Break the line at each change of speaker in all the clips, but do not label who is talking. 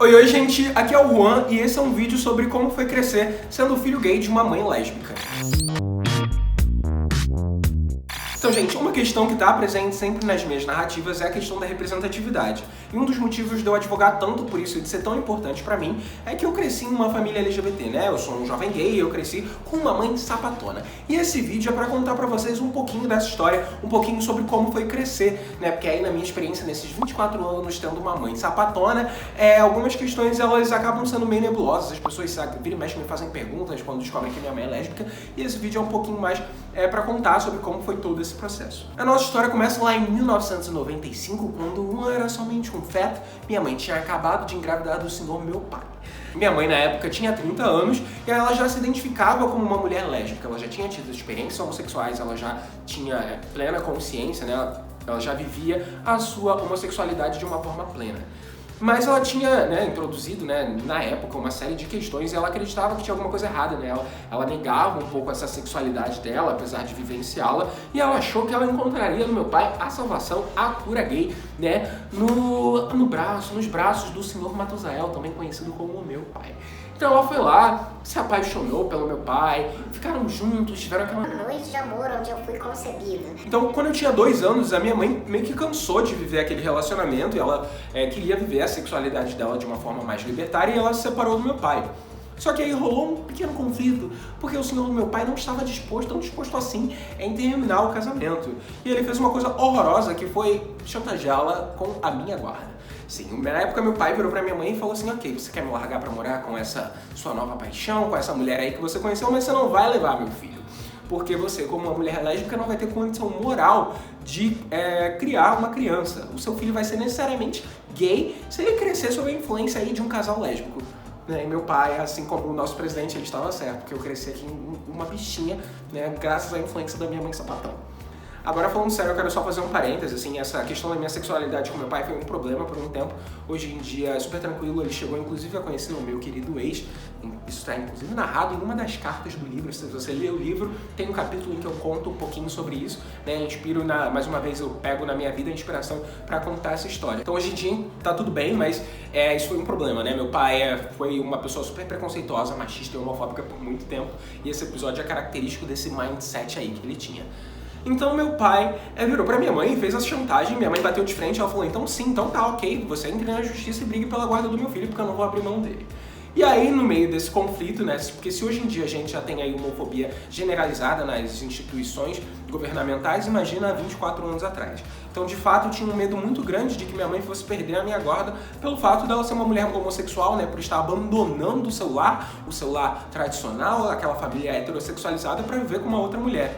Oi, gente, aqui é o Juan e esse é um vídeo sobre como foi crescer sendo filho gay de uma mãe lésbica. Então, gente, uma questão que está presente sempre nas minhas narrativas é a questão da representatividade. E um dos motivos de eu advogar tanto por isso e de ser tão importante pra mim é que eu cresci em uma família LGBT, né? Eu sou um jovem gay e eu cresci com uma mãe sapatona. E esse vídeo é pra contar pra vocês um pouquinho dessa história, um pouquinho sobre como foi crescer, né? Porque aí na minha experiência, nesses 24 anos tendo uma mãe sapatona, algumas questões elas acabam sendo meio nebulosas. As pessoas vira e mexe me fazem perguntas quando descobrem que minha mãe é lésbica. E esse vídeo é um pouquinho mais pra contar sobre como foi todo esse processo. A nossa história começa lá em 1995, quando eu era somente um feto. Minha mãe tinha acabado de engravidar do senhor meu pai. Minha mãe, na época, tinha 30 anos e ela já se identificava como uma mulher lésbica. Ela já tinha tido experiências homossexuais, ela já tinha plena consciência, né? Ela já vivia a sua homossexualidade de uma forma plena. Mas ela tinha, introduzido, na época, uma série de questões e ela acreditava que tinha alguma coisa errada nela. Ela negava um pouco essa sexualidade dela, apesar de vivenciá-la, e ela achou que ela encontraria no meu pai a salvação, a cura gay, nos braços do senhor Matusael, também conhecido como o meu pai. Então ela foi lá, se apaixonou pelo meu pai, ficaram juntos, tiveram aquela
noite de amor onde eu fui concebida.
Então, quando eu tinha 2 anos, a minha mãe meio que cansou de viver aquele relacionamento e ela queria viver a sexualidade dela de uma forma mais libertária e ela se separou do meu pai. Só que aí rolou um pequeno conflito, porque o senhor do meu pai não estava tão disposto assim em terminar o casamento. E ele fez uma coisa horrorosa, que foi chantageá-la com a minha guarda. Sim, na época meu pai virou pra minha mãe e falou assim: ok, você quer me largar pra morar com essa sua nova paixão, com essa mulher aí que você conheceu, mas você não vai levar meu filho. Porque você, como uma mulher lésbica, não vai ter condição moral de criar uma criança. O seu filho vai ser necessariamente gay se ele crescer sob a influência aí de um casal lésbico. E meu pai, assim como o nosso presidente, ele estava certo, porque eu cresci aqui em uma bichinha, graças à influência da minha mãe sapatão. Agora, falando sério, eu quero só fazer um parêntese, assim, essa questão da minha sexualidade com meu pai foi um problema por um tempo. Hoje em dia é super tranquilo, ele chegou inclusive a conhecer o meu querido ex. Isso está inclusive narrado em uma das cartas do livro. Se você ler o livro, tem um capítulo em que eu conto um pouquinho sobre isso, inspiro mais uma vez, eu pego na minha vida a inspiração para contar essa história. Então hoje em dia tá tudo bem, mas isso foi um problema, Meu pai foi uma pessoa super preconceituosa, machista e homofóbica por muito tempo, e esse episódio é característico desse mindset aí que ele tinha. Então meu pai virou pra minha mãe e fez essa chantagem, minha mãe bateu de frente, ela falou: então sim, então tá, ok, você entre na justiça e brigue pela guarda do meu filho, porque eu não vou abrir mão dele. E aí, no meio desse conflito, porque se hoje em dia a gente já tem aí homofobia generalizada nas instituições governamentais, imagina há 24 anos atrás. Então, de fato, eu tinha um medo muito grande de que minha mãe fosse perder a minha guarda pelo fato dela ser uma mulher homossexual, por estar abandonando o celular tradicional, aquela família heterossexualizada, para viver com uma outra mulher.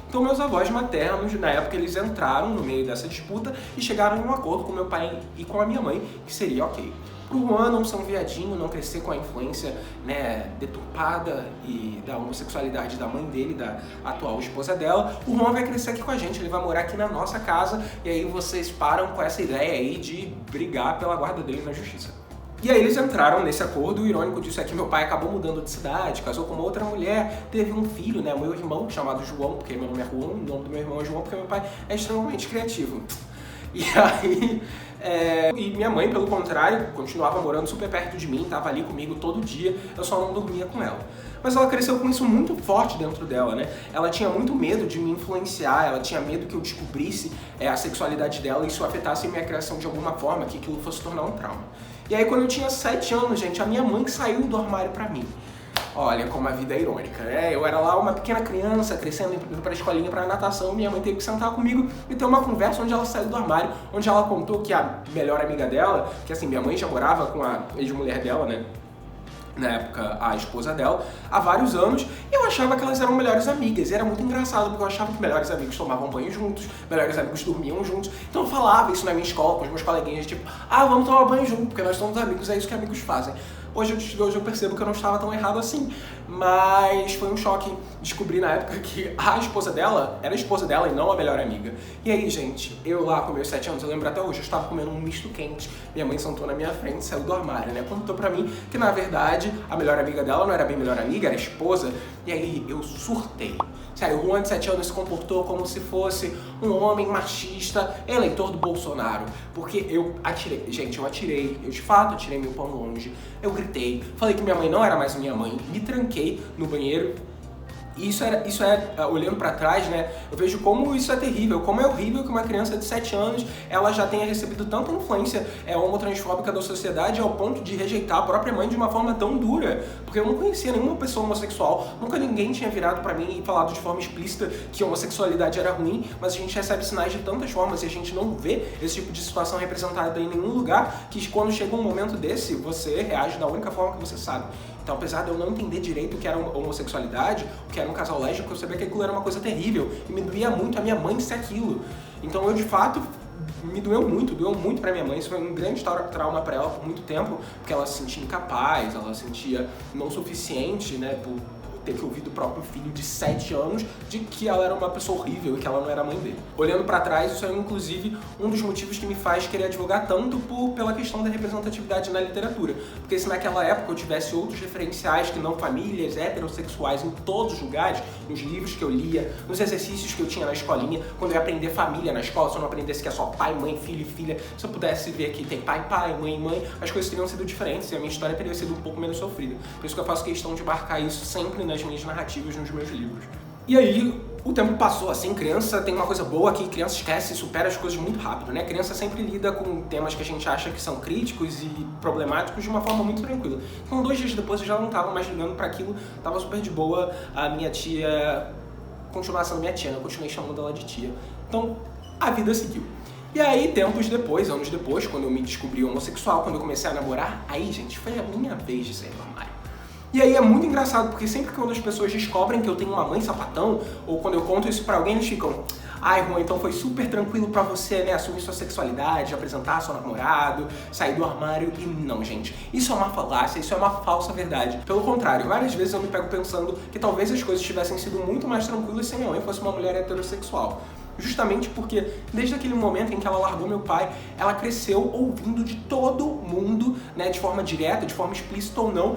Então meus avós maternos, na época, eles entraram no meio dessa disputa e chegaram em um acordo com meu pai e com a minha mãe, que seria ok. Pro Juan não ser um viadinho, não crescer com a influência deturpada e da homossexualidade da mãe dele, da atual esposa dela, o Juan vai crescer aqui com a gente, ele vai morar aqui na nossa casa, e aí vocês param com essa ideia aí de brigar pela guarda dele na justiça. E aí eles entraram nesse acordo. O irônico disso é que meu pai acabou mudando de cidade, casou com uma outra mulher, teve um filho, o meu irmão, chamado João, porque meu nome é Juan, o nome do meu irmão é João, porque meu pai é extremamente criativo. E aí, e minha mãe, pelo contrário, continuava morando super perto de mim, estava ali comigo todo dia, eu só não dormia com ela. Mas ela cresceu com isso muito forte dentro dela, Ela tinha muito medo de me influenciar, ela tinha medo que eu descobrisse a sexualidade dela e isso afetasse a minha criação de alguma forma, que aquilo fosse tornar um trauma. E aí, quando eu tinha 7 anos, gente, a minha mãe saiu do armário pra mim. Olha como a vida é irônica, Eu era lá uma pequena criança, crescendo, indo pra escolinha, pra natação, minha mãe teve que sentar comigo e ter uma conversa onde ela saiu do armário, onde ela contou que a melhor amiga dela, que assim, minha mãe já morava com a ex-mulher dela, na época a esposa dela, há vários anos, e eu achava que elas eram melhores amigas, e era muito engraçado, porque eu achava que melhores amigos tomavam banho juntos, melhores amigos dormiam juntos, então eu falava isso na minha escola com os meus coleguinhas, tipo, vamos tomar banho junto, porque nós somos amigos, é isso que amigos fazem. Hoje eu percebo que eu não estava tão errado assim, mas foi um choque descobrir na época que a esposa dela era a esposa dela e não a melhor amiga. E aí, gente, eu lá com meus 7 anos, eu lembro até hoje, eu estava comendo um misto quente, minha mãe sentou na minha frente, saiu do armário, contou pra mim que na verdade a melhor amiga dela não era bem melhor amiga, era esposa, e aí eu surtei. Sério, o Juan de 7 anos se comportou como se fosse um homem machista, eleitor do Bolsonaro. Porque eu atirei, gente, eu de fato atirei meu pão longe, eu gritei, falei que minha mãe não era mais minha mãe, me tranquei no banheiro. E isso é, olhando pra trás, né, eu vejo como isso é terrível, como é horrível que uma criança de 7 anos, ela já tenha recebido tanta influência homotransfóbica da sociedade ao ponto de rejeitar a própria mãe de uma forma tão dura. Porque eu não conhecia nenhuma pessoa homossexual, nunca ninguém tinha virado pra mim e falado de forma explícita que a homossexualidade era ruim, mas a gente recebe sinais de tantas formas e a gente não vê esse tipo de situação representada em nenhum lugar, que quando chega um momento desse, você reage da única forma que você sabe. Então, apesar de eu não entender direito o que era homossexualidade, o que era um casal lésbico, eu sabia que aquilo era uma coisa terrível e me doía muito a minha mãe ser aquilo. Então, eu de fato, me doeu muito pra minha mãe. Isso foi um grande trauma pra ela por muito tempo, porque ela se sentia incapaz, ela se sentia não suficiente, né, por ter que ouvir do próprio filho de 7 anos de que ela era uma pessoa horrível e que ela não era mãe dele. Olhando pra trás, isso é inclusive um dos motivos que me faz querer advogar tanto pela questão da representatividade na literatura. Porque se naquela época eu tivesse outros referenciais que não famílias heterossexuais em todos os lugares, nos livros que eu lia, nos exercícios que eu tinha na escolinha, quando eu ia aprender família na escola, se eu não aprendesse que é só pai, mãe, filho e filha, se eu pudesse ver que tem pai, mãe, as coisas teriam sido diferentes e a minha história teria sido um pouco menos sofrida. Por isso que eu faço questão de marcar isso sempre nas minhas narrativas, nos meus livros. E aí, o tempo passou, assim, criança tem uma coisa boa que criança esquece e supera as coisas muito rápido, né? Criança sempre lida com temas que a gente acha que são críticos e problemáticos de uma forma muito tranquila. Então, 2 dias depois eu já não tava mais ligando pra aquilo, tava super de boa, a minha tia continuava sendo minha tia, né? Eu continuei chamando ela de tia. Então, a vida seguiu. E aí, tempos depois, anos depois, quando eu me descobri homossexual, quando eu comecei a namorar, aí, gente, foi a minha vez de sair do armário. E aí é muito engraçado, porque sempre que quando as pessoas descobrem que eu tenho uma mãe sapatão, ou quando eu conto isso pra alguém, eles ficam: ai, Juan, então foi super tranquilo pra você, né, assumir sua sexualidade, apresentar seu namorado, sair do armário. E não, gente, isso é uma falácia, isso é uma falsa verdade. Pelo contrário, várias vezes eu me pego pensando que talvez as coisas tivessem sido muito mais tranquilas se minha mãe fosse uma mulher heterossexual. Justamente porque, desde aquele momento em que ela largou meu pai, ela cresceu ouvindo de todo mundo, né, de forma direta, de forma explícita ou não,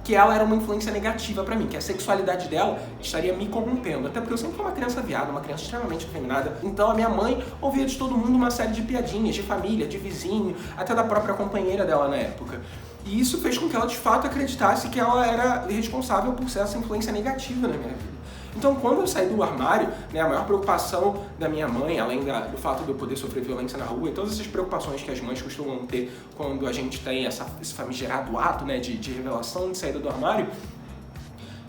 que ela era uma influência negativa pra mim, que a sexualidade dela estaria me corrompendo. Até porque eu sempre fui uma criança viada, uma criança extremamente afeminada. Então a minha mãe ouvia de todo mundo uma série de piadinhas, de família, de vizinho, até da própria companheira dela na época. E isso fez com que ela de fato acreditasse que ela era responsável por ser essa influência negativa na minha vida. Então, quando eu saí do armário, né, a maior preocupação da minha mãe, além do fato de eu poder sofrer violência na rua e todas essas preocupações que as mães costumam ter quando a gente tem esse famigerado ato, né, de revelação, de saída do armário,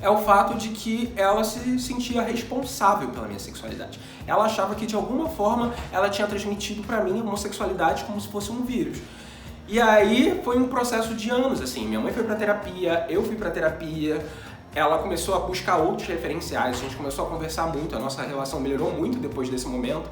é o fato de que ela se sentia responsável pela minha sexualidade. Ela achava que, de alguma forma, ela tinha transmitido pra mim a homossexualidade como se fosse um vírus. E aí, foi um processo de anos, assim. Minha mãe foi pra terapia, eu fui pra terapia. Ela começou a buscar outros referenciais, a gente começou a conversar muito, a nossa relação melhorou muito depois desse momento,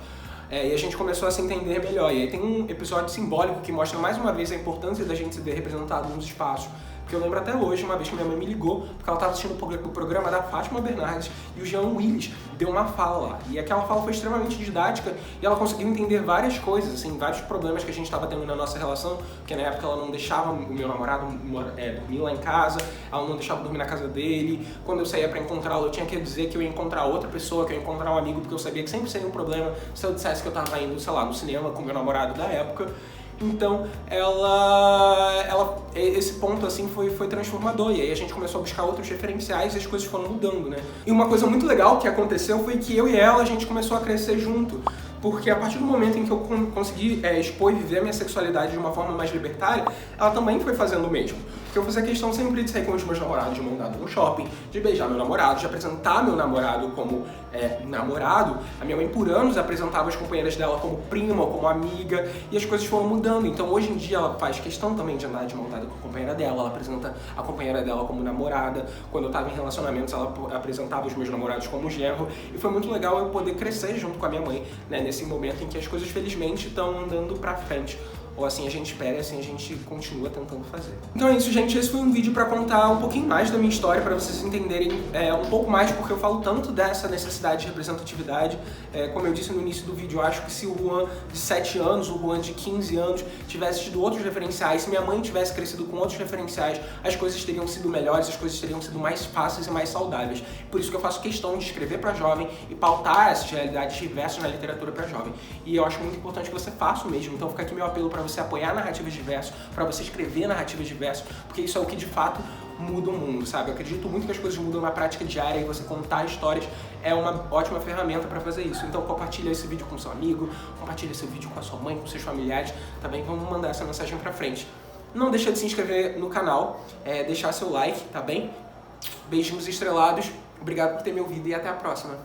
e a gente começou a se entender melhor. E aí tem um episódio simbólico que mostra mais uma vez a importância da gente se ver representado nos espaços. Porque eu lembro até hoje, uma vez que minha mãe me ligou, porque ela estava assistindo o programa da Fátima Bernardes e o Jean Willis deu uma fala lá. E aquela fala foi extremamente didática e ela conseguiu entender várias coisas, assim, vários problemas que a gente estava tendo na nossa relação, porque na época ela não deixava o meu namorado dormir lá em casa, ela não deixava eu dormir na casa dele. Quando eu saía para encontrá-lo, eu tinha que dizer que eu ia encontrar outra pessoa, que eu ia encontrar um amigo, porque eu sabia que sempre seria um problema se eu dissesse que eu estava indo, sei lá, no cinema com o meu namorado da época. Então, esse ponto, assim, foi transformador. E aí a gente começou a buscar outros referenciais e as coisas foram mudando, né? E uma coisa muito legal que aconteceu foi que eu e ela, a gente começou a crescer junto. Porque a partir do momento em que eu consegui expor e viver a minha sexualidade de uma forma mais libertária, ela também foi fazendo o mesmo. Porque eu fazia questão sempre de sair com os meus namorados de mão dada no shopping, de beijar meu namorado, de apresentar meu namorado como namorado. A minha mãe por anos apresentava as companheiras dela como prima ou como amiga, e as coisas foram mudando. Então hoje em dia ela faz questão também de andar de mão dada com a companheira dela, ela apresenta a companheira dela como namorada. Quando eu estava em relacionamentos, ela apresentava os meus namorados como genro, e foi muito legal eu poder crescer junto com a minha mãe, né, nesse momento em que as coisas felizmente estão andando pra frente. ou assim a gente espera e assim a gente continua tentando fazer. Então é isso, gente. Esse foi um vídeo para contar um pouquinho mais da minha história, para vocês entenderem um pouco mais porque eu falo tanto dessa necessidade de representatividade. Como eu disse no início do vídeo, eu acho que se o Juan de 7 anos, o Juan de 15 anos tivesse tido outros referenciais, se minha mãe tivesse crescido com outros referenciais, as coisas teriam sido melhores, as coisas teriam sido mais fáceis e mais saudáveis. Por isso que eu faço questão de escrever para jovem e pautar essas realidades diversas na literatura para jovem. E eu acho muito importante que você faça o mesmo. Então fica aqui meu apelo para você apoiar narrativas diversas, para você escrever narrativas diversas, porque isso é o que de fato muda o mundo, sabe? Eu acredito muito que as coisas mudam na prática diária e você contar histórias é uma ótima ferramenta para fazer isso. Então compartilha esse vídeo com seu amigo, compartilha esse vídeo com a sua mãe, com seus familiares, também vamos mandar essa mensagem para frente. Não deixa de se inscrever no canal, deixar seu like, tá bem? Beijinhos estrelados, obrigado por ter me ouvido e até a próxima.